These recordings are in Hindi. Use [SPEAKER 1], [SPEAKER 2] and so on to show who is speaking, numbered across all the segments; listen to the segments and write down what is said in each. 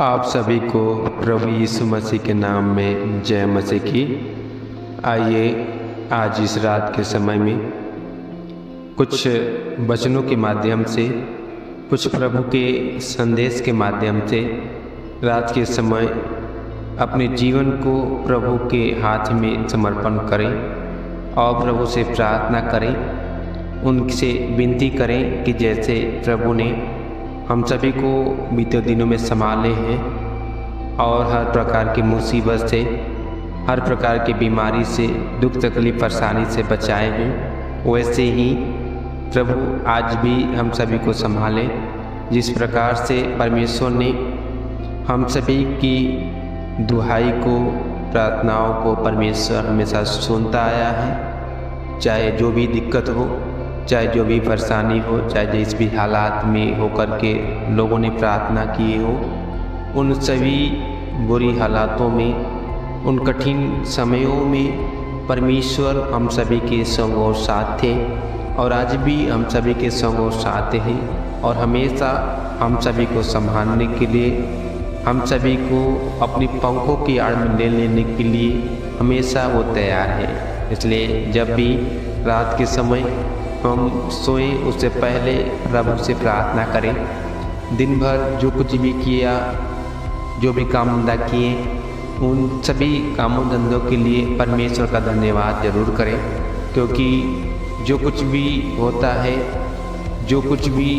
[SPEAKER 1] आप सभी को प्रभु यीशु मसीह के नाम में जय मसीह की। आइए आज इस रात के समय में कुछ वचनों के माध्यम से, कुछ प्रभु के संदेश के माध्यम से रात के समय अपने जीवन को प्रभु के हाथ में समर्पण करें और प्रभु से प्रार्थना करें, उनसे विनती करें कि जैसे प्रभु ने हम सभी को बीते दिनों में संभाले हैं और हर प्रकार की मुसीबत से, हर प्रकार की बीमारी से, दुख तकलीफ परेशानी से बचाए हैं, वैसे ही प्रभु आज भी हम सभी को संभालें। जिस प्रकार से परमेश्वर ने हम सभी की दुहाई को, प्रार्थनाओं को परमेश्वर हमेशा सुनता आया है, चाहे जो भी दिक्कत हो, चाहे जो भी परेशानी हो, चाहे जिस भी हालात में होकर के लोगों ने प्रार्थना की हो, उन सभी बुरी हालातों में, उन कठिन समयों में परमेश्वर हम सभी के संग और साथ थे और आज भी हम सभी के संग और साथ हैं और हमेशा हम सभी को संभालने के लिए, हम सभी को अपनी पंखों की आड़ में ले लेने के लिए हमेशा वो तैयार है। इसलिए जब भी रात के समय हम सोएं उससे पहले प्रभु से प्रार्थना करें। दिन भर जो कुछ भी किया, जो भी काम धंधा किए, उन सभी कामों धंधों के लिए परमेश्वर का धन्यवाद जरूर करें, क्योंकि जो कुछ भी होता है, जो कुछ भी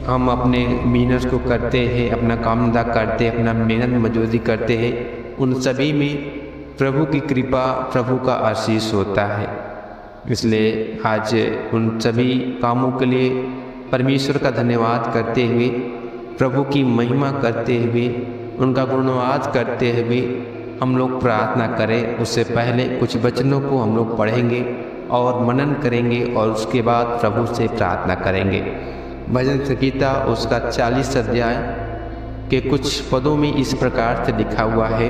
[SPEAKER 1] हम अपने मेहनत को करते हैं, अपना काम धंधा करते हैं, अपना मेहनत मजदूरी करते हैं, उन सभी में प्रभु की कृपा, प्रभु का आशीष होता है। इसलिए आज उन सभी कामों के लिए परमेश्वर का धन्यवाद करते हुए, प्रभु की महिमा करते हुए, उनका गुणवाद करते हुए हम लोग प्रार्थना करें। उससे पहले कुछ वचनों को हम लोग पढ़ेंगे और मनन करेंगे और उसके बाद प्रभु से प्रार्थना करेंगे। भजन संगीता उसका 40 अध्याय के कुछ पदों में इस प्रकार से लिखा हुआ है।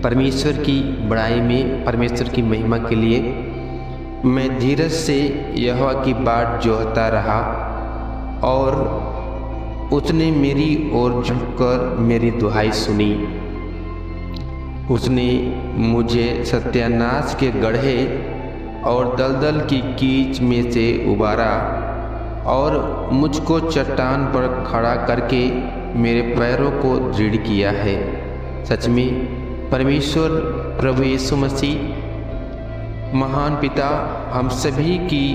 [SPEAKER 1] परमेश्वर की बड़ाई में, परमेश्वर की महिमा के लिए मैं धीरज से यहोवा की बाट जोहता रहा और उसने मेरी ओर झुककर मेरी दुहाई सुनी। उसने मुझे सत्यानाश के गड्ढे और दलदल की कीच में से उबारा और मुझको चट्टान पर खड़ा करके मेरे पैरों को दृढ़ किया है। सच में परमेश्वर प्रभु यीशु मसीह महान पिता हम सभी की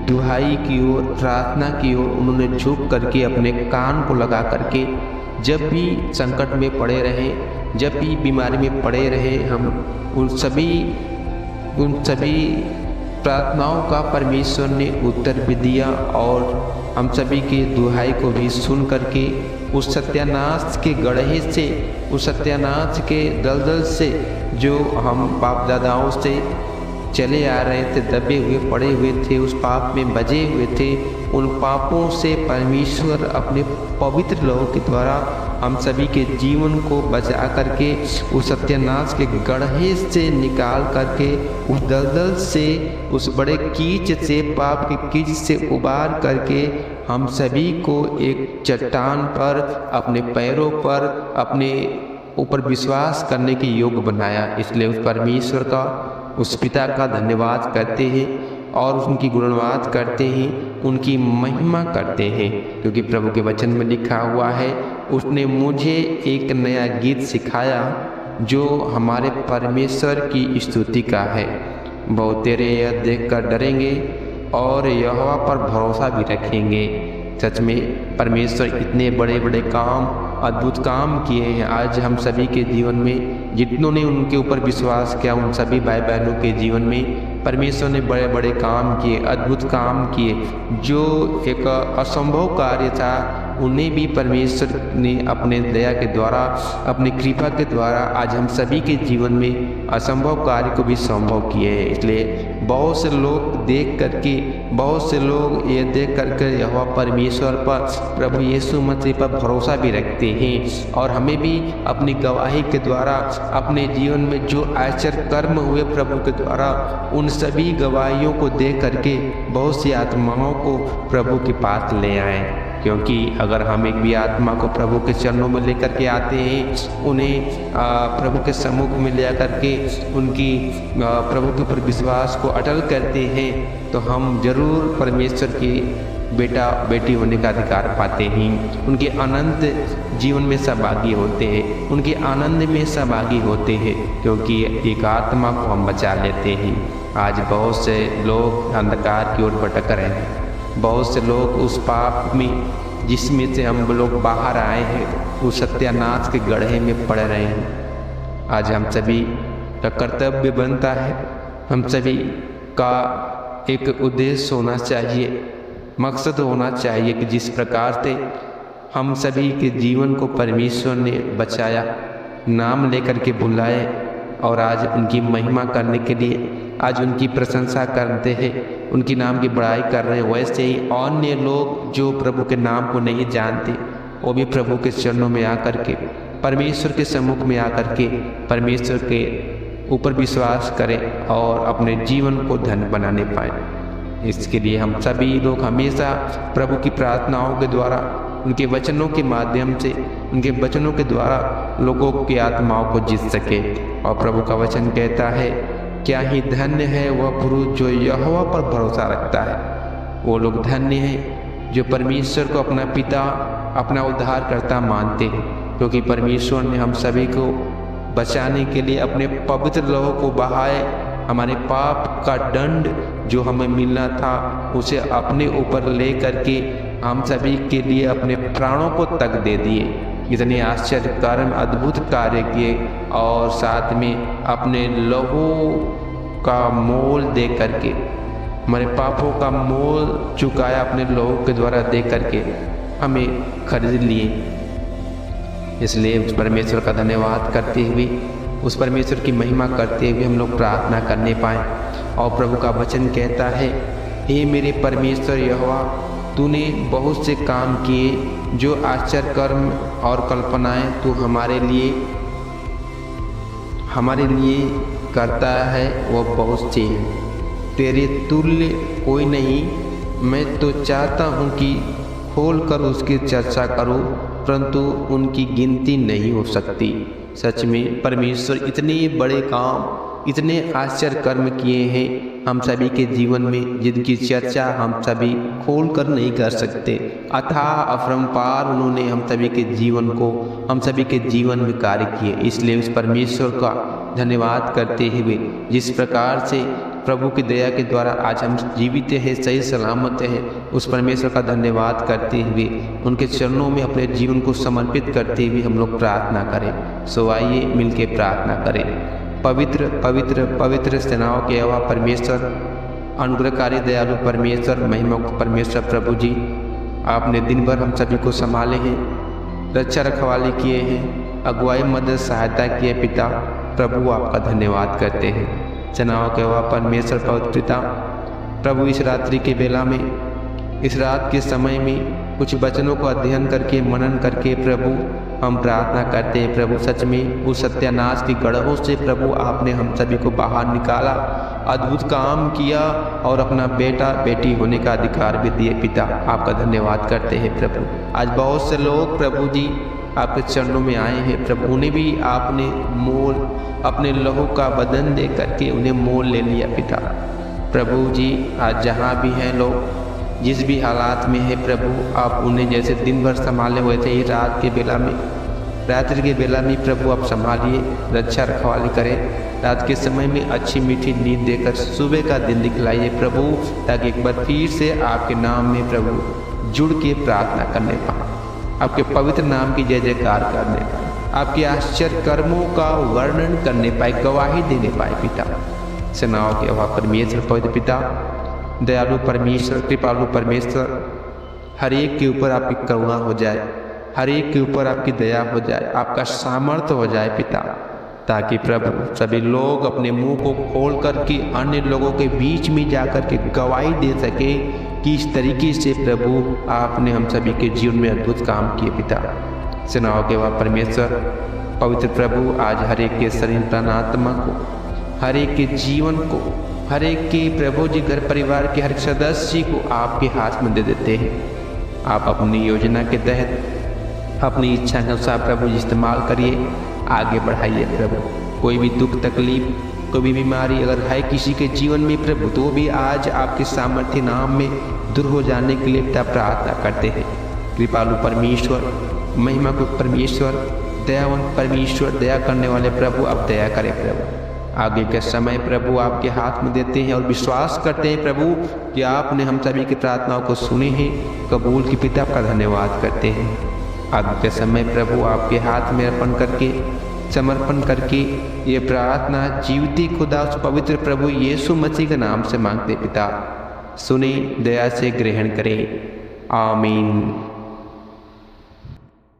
[SPEAKER 1] दुहाई की ओर, प्रार्थना की ओर उन्होंने झुक करके अपने कान को लगा करके, जब भी संकट में पड़े रहे, जब भी बीमारी में पड़े रहे, हम उन सभी प्रार्थनाओं का परमेश्वर ने उत्तर भी दिया और हम सभी की दुहाई को भी सुन करके उस सत्यानाश के गड्ढे से, उस सत्यानाश के दलदल से जो हम बाप दादाओं से चले आ रहे थे, दबे हुए पड़े हुए थे, उस पाप में बजे हुए थे, उन पापों से परमेश्वर अपने पवित्र लहू के द्वारा हम सभी के जीवन को बचा करके उस सत्यानाश के गड्ढे से निकाल करके, उस दलदल से, उस बड़े कीच से, पाप के कीच से उबार करके हम सभी को एक चट्टान पर, अपने पैरों पर, अपने ऊपर विश्वास करने के योग बनाया। इसलिए उस परमेश्वर का, उस पिता का धन्यवाद करते हैं और उनकी गुणवाद करते हैं, उनकी महिमा करते हैं, क्योंकि प्रभु के वचन में लिखा हुआ है, उसने मुझे एक नया गीत सिखाया जो हमारे परमेश्वर की स्तुति का है। बहुत तेरे यह देखकर डरेंगे और यहोवा पर भरोसा भी रखेंगे। सच में परमेश्वर इतने बड़े बड़े काम, अद्भुत काम किए हैं। आज हम सभी के जीवन में जितनों ने उनके ऊपर विश्वास किया, उन सभी भाई बहनों के जीवन में परमेश्वर ने बड़े बड़े काम किए, अद्भुत काम किए। जो एक असंभव कार्य था, उन्हें भी परमेश्वर ने अपने दया के द्वारा, अपनी कृपा के द्वारा आज हम सभी के जीवन में असंभव कार्य को भी संभव किए हैं। इसलिए बहुत से लोग देख करके, बहुत से लोग ये देख करके यहोवा परमेश्वर पर, प्रभु यीशु मसीह पर भरोसा भी रखते हैं और हमें भी अपनी गवाही के द्वारा, अपने जीवन में जो आश्चर्य कर्म हुए प्रभु के द्वारा, उन सभी गवाहियों को देख करके बहुत सी आत्माओं को प्रभु के पास ले आए। क्योंकि अगर हम एक भी आत्मा को प्रभु के चरणों में लेकर के आते हैं, उन्हें प्रभु के सम्मुख में ले करके उनकी प्रभु के ऊपर विश्वास को अटल करते हैं, तो हम जरूर परमेश्वर की बेटा बेटी होने का अधिकार पाते हैं। उनके अनंत जीवन में सहभागी होते हैं, उनके आनंद में सहभागी होते हैं, क्योंकि एक आत्मा को हम बचा लेते हैं। आज बहुत से लोग अंधकार की ओर भटक रहे हैं, बहुत से लोग उस पाप में जिसमें से हम लोग बाहर आए हैं, उस सत्यानाश के गड्ढे में पड़ रहे हैं। आज हम सभी का कर्तव्य बनता है, हम सभी का एक उद्देश्य होना चाहिए, मकसद होना चाहिए कि जिस प्रकार से हम सभी के जीवन को परमेश्वर ने बचाया, नाम लेकर के बुलाए और आज उनकी महिमा करने के लिए आज उनकी प्रशंसा करते हैं, उनकी नाम की बड़ाई कर रहे हैं। वैसे ही अन्य लोग जो प्रभु के नाम को नहीं जानते, वो भी प्रभु के चरणों में आकर के, परमेश्वर के सम्मुख में आकर के परमेश्वर के ऊपर विश्वास करें और अपने जीवन को धन्य बनाने पाएँ। इसके लिए हम सभी लोग हमेशा प्रभु की प्रार्थनाओं के द्वारा, उनके वचनों के माध्यम से, उनके वचनों के द्वारा लोगों की आत्माओं को जीत सके। और प्रभु का वचन कहता है, क्या ही धन्य है वह पुरुष जो यहोवा पर भरोसा रखता है। वो लोग धन्य हैं जो परमेश्वर को अपना पिता, अपना उद्धारकर्ता मानते हैं, क्योंकि परमेश्वर ने हम सभी को बचाने के लिए अपने पवित्र लहू को बहाए, हमारे पाप का दंड जो हमें मिलना था उसे अपने ऊपर ले करके हम सभी के लिए अपने प्राणों को तक दे दिए। इतने आश्चर्य कर्म, अद्भुत कार्य किए और साथ में अपने लहू का मोल दे करके, हमारे पापों का मोल चुकाया अपने लहू के द्वारा दे करके हमें खरीद लिए। इसलिए उस परमेश्वर का धन्यवाद करते हुए, उस परमेश्वर की महिमा करते हुए हम लोग प्रार्थना करने पाएँ। और प्रभु का वचन कहता है, हे मेरे परमेश्वर यहोवा, तूने बहुत से काम किए, जो आश्चर्य कर्म और कल्पनाएं तू हमारे लिए करता है वह बहुत सी है। तेरे तुल्य कोई नहीं। मैं तो चाहता हूँ कि खोल कर उसकी चर्चा करूँ, परंतु उनकी गिनती नहीं हो सकती। सच में परमेश्वर इतने बड़े काम, इतने आश्चर्य कर्म किए हैं हम सभी के जीवन में, जिनकी चर्चा हम सभी खोल कर नहीं कर सकते। अथाह अपरंपार उन्होंने हम सभी के जीवन को, हम सभी के जीवन में कार्य किए। इसलिए उस परमेश्वर का धन्यवाद करते हुए, जिस प्रकार से प्रभु की दया के द्वारा आज हम जीवित हैं, सही सलामत हैं, उस परमेश्वर का धन्यवाद करते हुए उनके चरणों में अपने जीवन को समर्पित करते हुए हम लोग प्रार्थना करें। सो आइए मिलके प्रार्थना करें। पवित्र पवित्र पवित्र सेनाओं के यहोवा परमेश्वर, अनुग्रहकारी दयालु परमेश्वर, महिमा परमेश्वर प्रभु जी, आपने दिन भर हम सभी को संभाले हैं, रक्षा रखवाली किए हैं, अगुवाई मदद सहायता किए। पिता प्रभु आपका धन्यवाद करते हैं। सेनाओं के यहोवा परमेश्वर पवित्र पिता, प्रभु इस रात्रि के बेला में, इस रात के समय में कुछ वचनों को अध्ययन करके, मनन करके प्रभु हम प्रार्थना करते हैं। प्रभु सच में उस सत्यानाश की गढ़ों से प्रभु आपने हम सभी को बाहर निकाला, अद्भुत काम किया और अपना बेटा बेटी होने का अधिकार भी दिए। पिता आपका धन्यवाद करते हैं। प्रभु आज बहुत से लोग प्रभु जी आपके चरणों में आए हैं। प्रभु उन्हें भी आपने मोल, अपने लहू का बदन दे करके उन्हें मोल ले लिया। पिता प्रभु जी आज जहाँ भी हैं लोग, जिस भी हालात में है प्रभु, आप उन्हें जैसे दिन भर संभाले हुए थे, रात के बेला में, रात्रि के बेला में प्रभु आप संभालिए, रक्षा रखवाली करें। रात के समय में अच्छी मीठी नींद देकर सुबह का दिन दिखलाइए प्रभु, ताकि एक बार फिर से आपके नाम में प्रभु जुड़ के प्रार्थना करने पाए, आपके पवित्र नाम की जय जयकार करने पाए, आपके आश्चर्य कर्मों का वर्णन करने पाए, गवाही देने पाए। पिता सेनाओं के यहोवा परमेश्वर, पवित्र पिता, दयालु परमेश्वर, कृपालु परमेश्वर, हर एक के ऊपर आपकी करुणा हो जाए, हर एक के ऊपर आपकी दया हो जाए, आपका सामर्थ्य हो जाए पिता, ताकि प्रभु सभी लोग अपने मुंह को खोल कर के अन्य लोगों के बीच में जाकर के गवाही दे सके कि इस तरीके से प्रभु आपने हम सभी के जीवन में अद्भुत काम किए। पिता सेनाओं के वह परमेश्वर, पवित्र प्रभु, आज हर एक के शरीर प्राण आत्मा को, हर एक के जीवन को, हर एक के प्रभु जी घर परिवार के हर सदस्य को आपके हाथ में दे देते हैं। आप अपनी योजना के तहत अपनी इच्छा के अनुसार प्रभु इस्तेमाल करिए, आगे बढ़ाइए प्रभु। कोई भी दुख तकलीफ, कोई भी बीमारी अगर है किसी के जीवन में प्रभु, तो भी आज आपके सामर्थ्य नाम में दूर हो जाने के लिए पिता प्रार्थना करते हैं। कृपालु परमेश्वर, महिमा को परमेश्वर, दयावान परमेश्वर, दया करने वाले प्रभु, आप दया करें प्रभु। आगे के समय प्रभु आपके हाथ में देते हैं और विश्वास करते हैं प्रभु कि आपने हम सभी की प्रार्थनाओं को सुने हैं, कबूल की पिता का धन्यवाद करते हैं। आगे के समय प्रभु आपके हाथ में समर्पण करके ये प्रार्थना जीवती खुदा उस पवित्र प्रभु यीशु मसीह के नाम से मांगते पिता, सुने, दया से ग्रहण करें। आमीन।